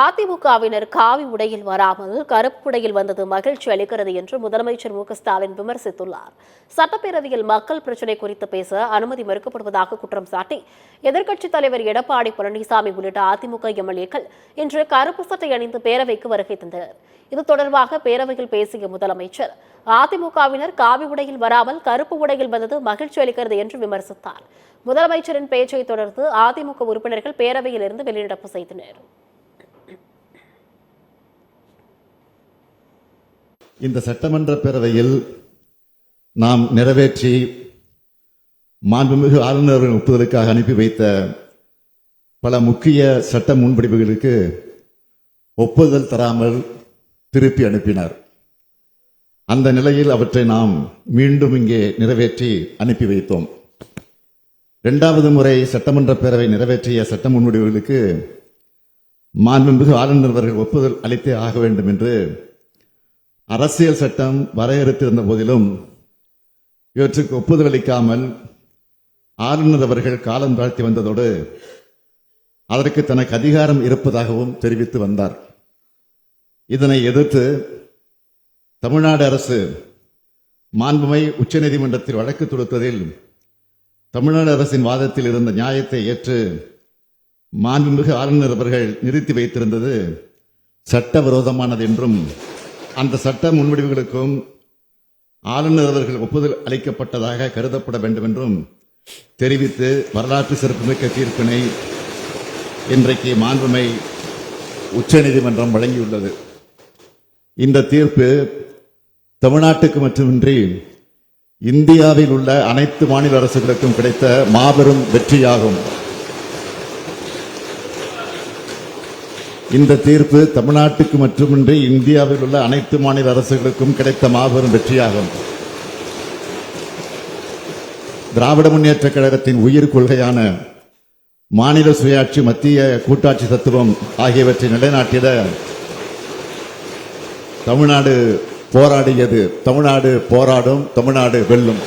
அதிமுகவினர் காவி உடையில் வராமல் கருப்பு உடையில் வந்தது மகிழ்ச்சி அளிக்கிறது என்று முதலமைச்சர் மு.க.ஸ்டாலின் விமர்சித்துள்ளார். சட்டப்பேரவையில் மக்கள் பிரச்சினை குறித்து பேச அனுமதி மறுக்கப்படுவதாக குற்றம் சாட்டி எதிர்க்கட்சித் தலைவர் எடப்பாடி பழனிசாமி உள்ளிட்ட அதிமுக எம்எல்ஏக்கள் இன்று கருப்பு சட்டை அணிந்து பேரவைக்கு வருகை தந்தனர். இது தொடர்பாக பேரவையில் பேசிய முதலமைச்சர் அதிமுகவினர் காவி உடையில் வராமல் கருப்பு உடையில் வந்தது மகிழ்ச்சி அளிக்கிறது என்று விமர்சித்தார். முதலமைச்சரின் பேச்சை தொடர்ந்து அதிமுக உறுப்பினர்கள் பேரவையில் இருந்து வெளிநடப்பு செய்தனர். இந்த சட்டமன்ற பேரவையில் நாம் நிறைவேற்றி மாண்புமிகு ஆளுநரின் ஒப்புதலுக்காக அனுப்பி வைத்த பல முக்கிய சட்ட முன்வடிவுகளுக்கு ஒப்புதல் தராமல் திருப்பி அனுப்பினார். அந்த நிலையில் அவற்றை நாம் மீண்டும் இங்கே நிறைவேற்றி அனுப்பி வைத்தோம். இரண்டாவது முறை சட்டமன்ற பேரவை நிறைவேற்றிய சட்ட முன்வடிவுகளுக்கு மாண்புமிகு ஆளுநர் அவர்கள் ஒப்புதல் அளித்தே ஆக வேண்டும் என்று அரசியல் சட்டம் வரையறுத்திருந்த போதிலும் இவற்றுக்கு ஒப்புதல் அளிக்காமல் ஆளுநர் அவர்கள் காலம் தாழ்த்தி வந்ததோடு அதற்கு தனக்கு அதிகாரம் இருப்பதாகவும் தெரிவித்து வந்தார். இதனை எதிர்த்து தமிழ்நாடு அரசு மாண்புமிகு உச்சநீதிமன்றத்தில் வழக்கு தொடுத்ததில் தமிழ்நாடு அரசின் வாதத்தில் இருந்த நியாயத்தை ஏற்று மாண்புமிகு ஆளுநர் அவர்கள் நிறுத்தி வைத்திருந்தது சட்டவிரோதமானது என்றும் அந்த சட்ட முன்வடிவுகளுக்கும் ஆளுநர் அவர்கள் ஒப்புதல் அளிக்கப்பட்டதாக கருதப்பட வேண்டும் என்றும் தெரிவித்து வரலாற்று சிறப்புமிக்க தீர்ப்பினை இன்றைக்கு மாண்புமிகு உச்சநீதிமன்றம் வழங்கியுள்ளது. இந்த தீர்ப்பு தமிழ்நாட்டுக்கு மட்டுமின்றி இந்தியாவில் உள்ள அனைத்து மாநில அரசுகளுக்கும் கிடைத்த மாபெரும் வெற்றியாகும். இந்த தீர்ப்பு தமிழ்நாட்டுக்கு மட்டுமின்றி இந்தியாவில் உள்ள அனைத்து மாநில அரசுகளுக்கும் கிடைத்த மாபெரும் வெற்றியாகும். திராவிட முன்னேற்ற கழகத்தின் உயிர் கொள்கையான மாநில சுயாட்சி, மத்திய கூட்டாட்சி தத்துவம் ஆகியவற்றை நிலைநாட்டிட தமிழ்நாடு போராடியது. தமிழ்நாடு போராடும், தமிழ்நாடு வெல்லும்.